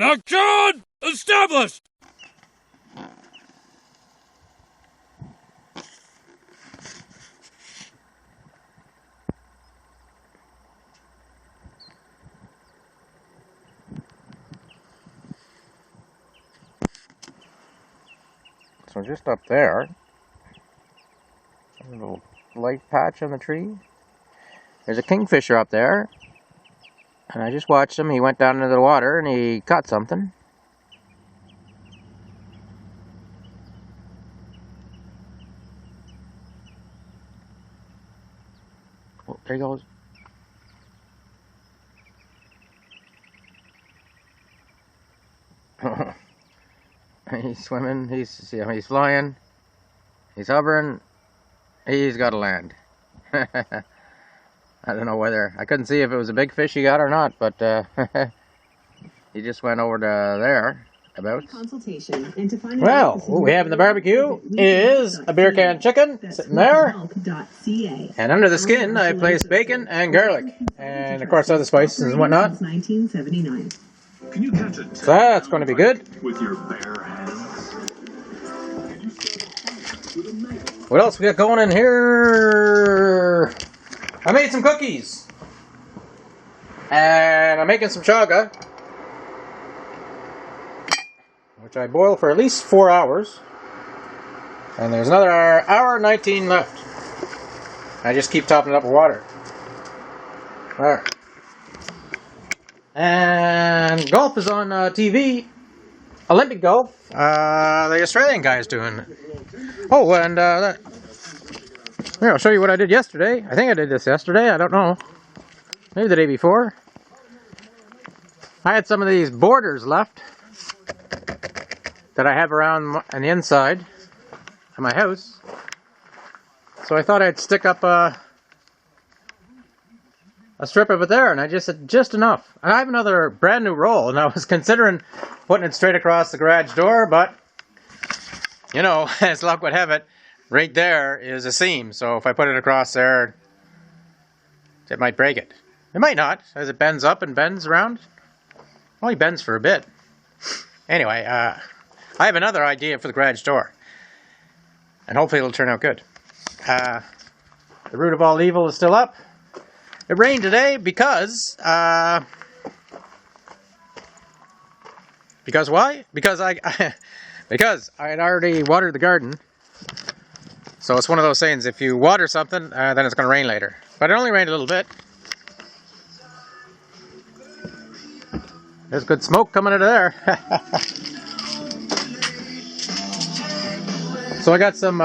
Action! Established! So just up there, a little light patch on the tree. There's a kingfisher up there. And I just watched him. He went down into the water and he caught something. Oh, there he goes. He's swimming, he's flying, he's hovering, he's got to land. I don't know whether, I couldn't see if it was a big fish he got or not, but he just went over to there. About. Consultation and to find well, what we have in the barbecue is a beer can chicken sitting there, and under the skin I placed bacon and garlic, and of course other spices and whatnot. 1979. Can you catch a So that's going to be good. with your bare hands? What else we got going in here? I made some cookies, and I'm making some chaga, which I boil for at least 4 hours. And there's another hour and 19 left. I just keep topping it up with water. There. And golf is on TV. Olympic golf. The Australian guy is doing it. Oh, and here, I'll show you what I did yesterday. I think I did this yesterday. I don't know. Maybe the day before. I had some of these borders left that I have around on the inside of my house. So I thought I'd stick up a strip of it there, and I just said just enough. And I have another brand new roll, and I was considering putting it straight across the garage door, but you know, as luck would have it, right there is a seam. So if I put it across there, it might break it. It might not, as it bends up and bends around. Only bends for a bit. Anyway, I have another idea for the garage door, and hopefully it'll turn out good. The root of all evil is still up. It rained today because why? Because because I had already watered the garden. So it's one of those sayings: if you water something, then it's going to rain later. But it only rained a little bit. There's good smoke coming out of there. So I got some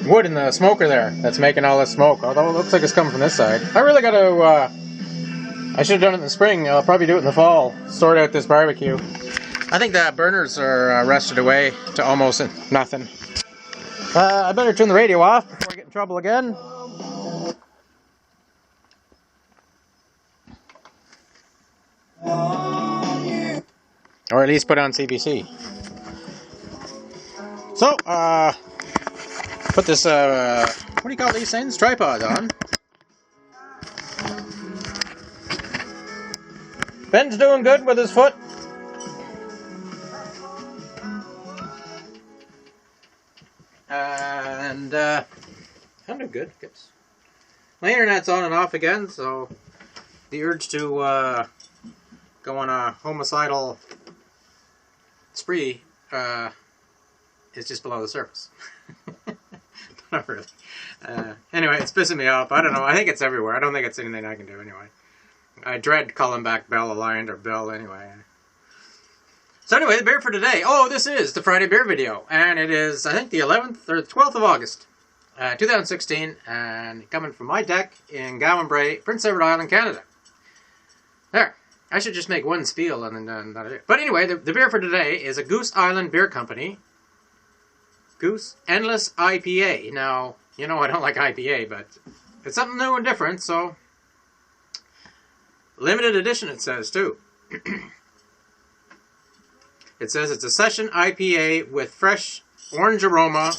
wood in the smoker there that's making all this smoke, although it looks like it's coming from this side. I really got to I should have done it in the spring. I'll probably do it in the fall, sort out this barbecue. I think the burners are rusted away to almost nothing. I better turn the radio off before I get in trouble again. Or at least put on CBC. So, put this, what do you call these things? Tripod on. Ben's doing good with his foot. And, I'm doing good. My internet's on and off again, so the urge to, go on a homicidal spree, is just below the surface. Not really. Anyway, it's pissing me off. I don't know. I think it's everywhere. I don't think it's anything I can do anyway. I dread calling back Bell Alliant or Bill anyway. So anyway, the beer for today. Oh, this is the Friday beer video. And it is, I think, the 11th or the 12th of August, 2016. And coming from my deck in Gowan Bray, Prince Edward Island, Canada. There. I should just make one spiel and then that'll do. But anyway, the beer for today is a Goose Island Beer Company. Goose Endless IPA. Now, you know I don't like IPA, but it's something new and different, so limited edition it says too. It says it's a session IPA with fresh orange aroma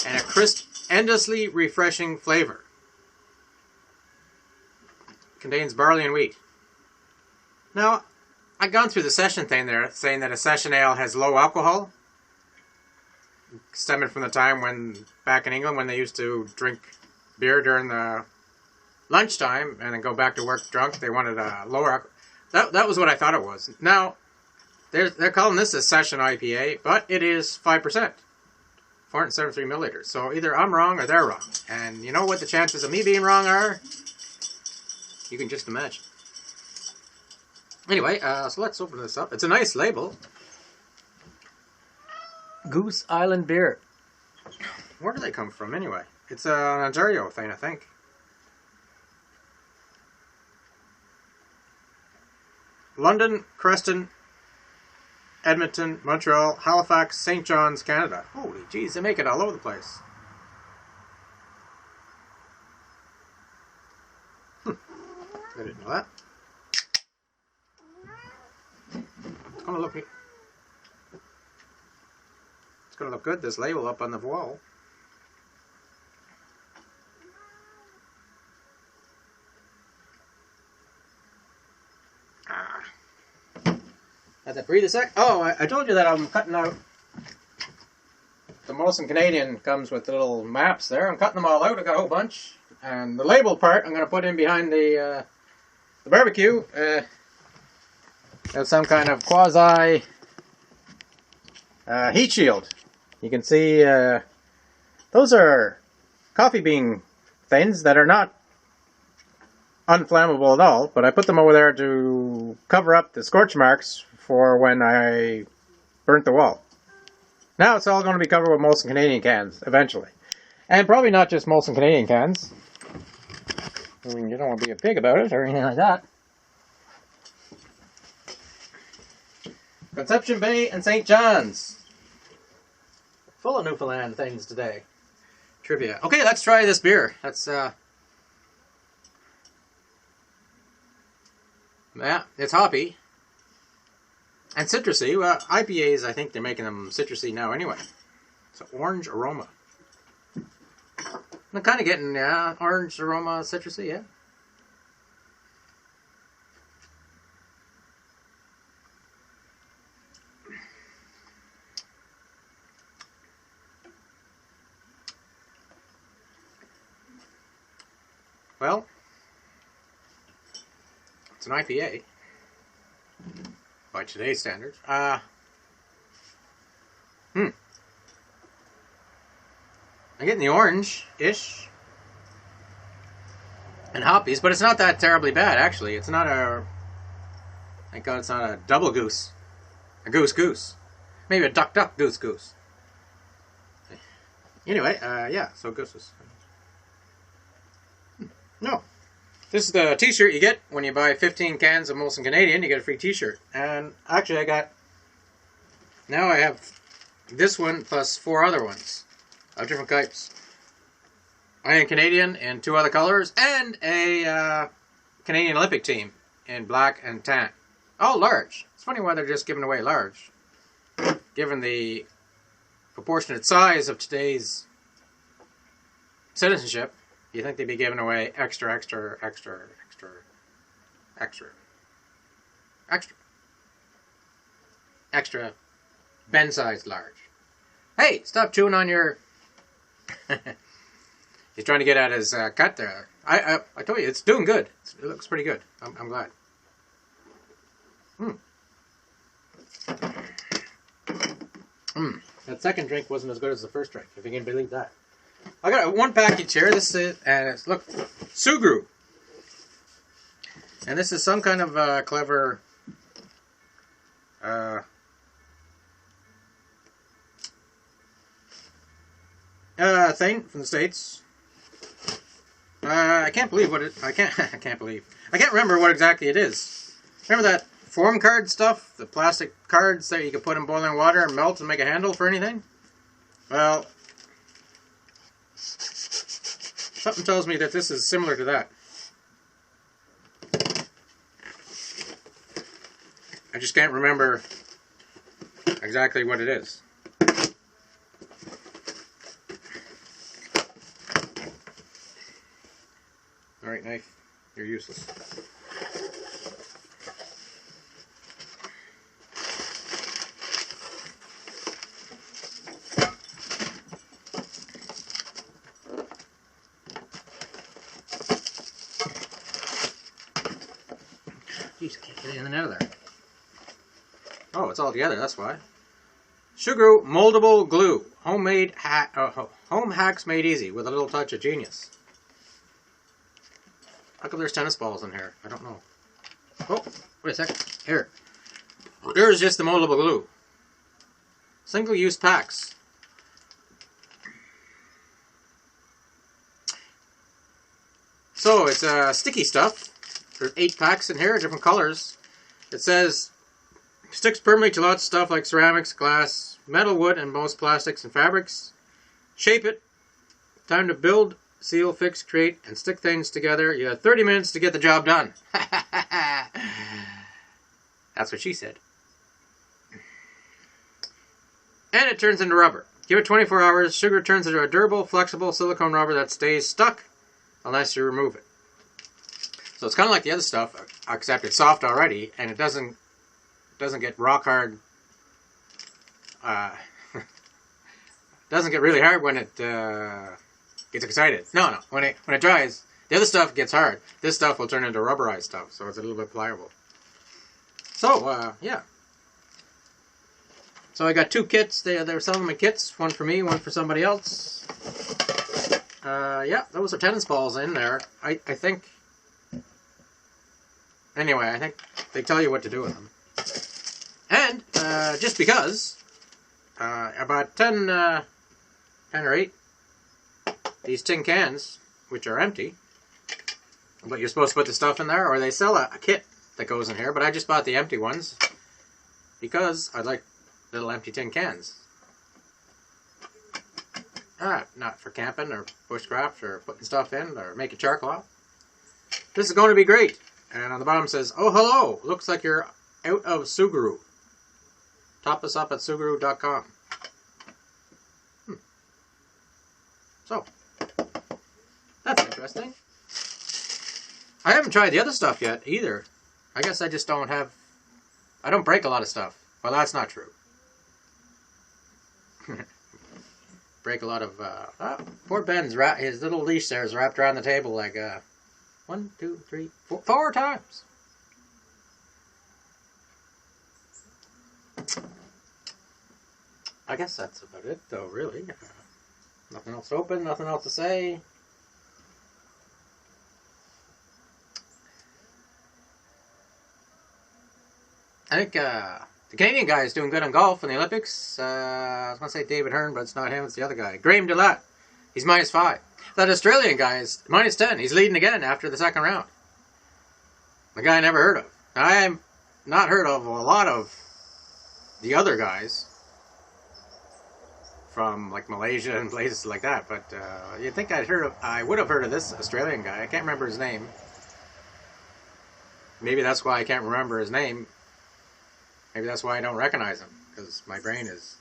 and a crisp, endlessly refreshing flavor. contains barley and wheat. Now, I've gone through the session thing there, saying that a session ale has low alcohol, stemming from the time when, back in England, when they used to drink beer during the lunchtime and then go back to work drunk. They wanted a lower alcohol. That was what I thought it was. Now, they're calling this a session IPA, but it is 5%, 473 milliliters. So either I'm wrong or they're wrong. And you know what the chances of me being wrong are? You can just imagine. Anyway, so let's open this up. It's a nice label. Goose Island beer. Where do they come from anyway? It's an Ontario thing, I think. London, Creston, Edmonton, Montreal, Halifax, St. John's, Canada. Holy jeez, they make it all over the place. I didn't know that. It's gonna look good, this label up on the wall. Let that breathe a sec. Oh, I told you that I'm cutting out. The Molson Canadian comes with little maps there. I'm cutting them all out. I got a whole bunch. And the label part I'm going to put in behind the barbecue. As some kind of quasi heat shield. You can see those are coffee bean thins that are not unflammable at all, but I put them over there to cover up the scorch marks for when I burnt the wall. Now it's all going to be covered with Molson Canadian cans eventually. And probably not just Molson Canadian cans. I mean, you don't want to be a pig about it or anything like that. Conception Bay and St. John's. Full of Newfoundland things today. Trivia. Okay, let's try this beer. Let's, yeah, it's hoppy. And citrusy. Well, IPAs, I think they're making them citrusy now anyway. So, orange aroma. I'm kind of getting, orange aroma, citrusy, yeah. Well, it's an IPA. By today's standards. I'm getting the orange-ish. And hoppies, but it's not that terribly bad, actually. It's not a... Thank God it's not a double goose. A goose. Maybe a duck goose. Anyway, yeah, so gooses. No. This is the t-shirt you get when you buy 15 cans of Molson Canadian. You get a free t-shirt. And actually now I have this one plus 4 other ones of different types. I am Canadian in 2 other colors and a Canadian Olympic team in black and tan. All large. It's funny why they're just giving away large. Given the proportionate size of today's citizenship, you think they'd be giving away extra Ben-sized large. Hey, stop chewing on your... He's trying to get at his cut there. I told you, it's doing good. It looks pretty good. I'm glad. That second drink wasn't as good as the first drink, if you can believe that. I got one package here. This is, and it's, look, Sugru. And this is some kind of clever thing from the States. I can't believe what it. I can't remember what exactly it is. Remember that form card stuff? The plastic cards that you could put in boiling water and melt and make a handle for anything? Well, something tells me that this is similar to that. I just can't remember exactly what it is. Alright, knife. You're useless. Jeez, I can't get in and out of there. Oh, it's all together, that's why. Sugar moldable glue. Home hacks made easy with a little touch of genius. How come there's tennis balls in here? I don't know. Oh, wait a second. Here. There's just the moldable glue. Single-use packs. So, it's sticky stuff. There's 8 packs in here, different colors. It says, sticks permanently to lots of stuff like ceramics, glass, metal, wood, and most plastics and fabrics. Shape it. Time to build, seal, fix, create, and stick things together. You have 30 minutes to get the job done. That's what she said. And it turns into rubber. Give it 24 hours. Sugar turns into a durable, flexible silicone rubber that stays stuck unless you remove it. So it's kind of like the other stuff, except it's soft already, and it doesn't get rock hard. Doesn't get really hard when it gets excited. No. When it dries, the other stuff gets hard. This stuff will turn into rubberized stuff, so it's a little bit pliable. So yeah. So I got 2 kits. They were selling me kits. One for me, one for somebody else. Yeah, those are tennis balls in there. I think. Anyway, I think they tell you what to do with them. And, just because, about 10 or 8, these tin cans, which are empty, but you're supposed to put the stuff in there, or they sell a kit that goes in here, but I just bought the empty ones, because I like little empty tin cans. Not for camping, or bushcraft, or putting stuff in, or making charcoal. This is going to be great. And on the bottom says, oh, hello, looks like you're out of Suguru. Top us up at Suguru.com. So, that's interesting. I haven't tried the other stuff yet, either. I guess I just don't have... I don't break a lot of stuff. Well, that's not true. Break a lot of... poor Ben's, his little leash there is wrapped around the table like... 1, 2, 3, 4 times. I guess that's about it, though, really. Nothing else to open, nothing else to say. I think the Canadian guy is doing good on golf in the Olympics. I was going to say David Hearn, but it's not him, it's the other guy. Graham Delatte. He's -5. That Australian guy is -10. He's leading again after the second round. The guy I never heard of. I've not heard of a lot of the other guys from like Malaysia and places like that, but you'd think I would have heard of this Australian guy. I can't remember his name. Maybe that's why I can't remember his name. Maybe that's why I don't recognize him, because my brain is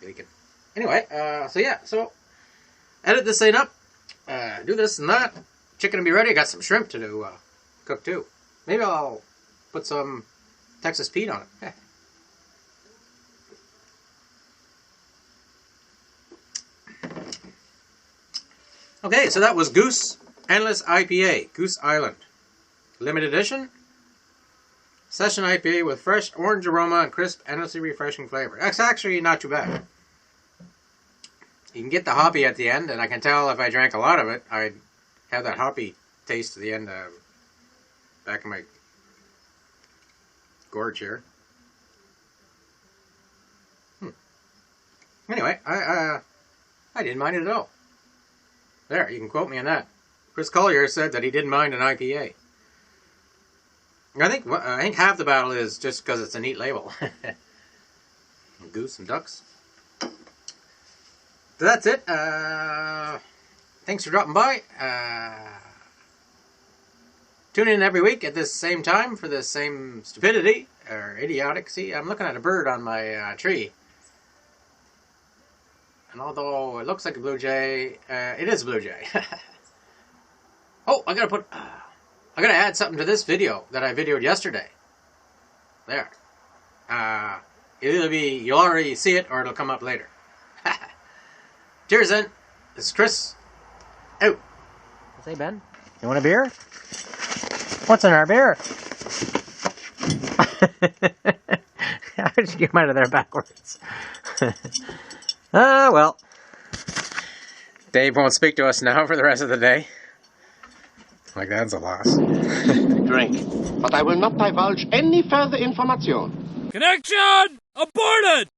leaking. Anyway, so yeah, so edit this thing up, do this and that. Chicken will be ready. I got some shrimp to do, cook too. Maybe I'll put some Texas Pete on it. Okay, so that was Goose Endless IPA, Goose Island. Limited edition. Session IPA with fresh orange aroma and crisp, endlessly refreshing flavor. That's actually not too bad. You can get the hoppy at the end, and I can tell if I drank a lot of it, I'd have that hoppy taste at the end, back in my gorge here. Anyway, I didn't mind it at all. There, you can quote me on that. Chris Collier said that he didn't mind an IPA. I think half the battle is just because it's a neat label. Goose and ducks. So that's it. Thanks for dropping by. Tune in every week at this same time for this same stupidity or idiotic. See, I'm looking at a bird on my tree. And although it looks like a blue jay, it is a blue jay. Oh, I gotta put... I gotta add something to this video that I videoed yesterday. There. You'll already see it or it'll come up later. Cheers then. This is Chris. Out. Say, Ben, you want a beer? What's in our beer? How did you get out of there backwards? Well. Dave won't speak to us now for the rest of the day. Like, that's a loss. Drink. But I will not divulge any further information. Connection aborted!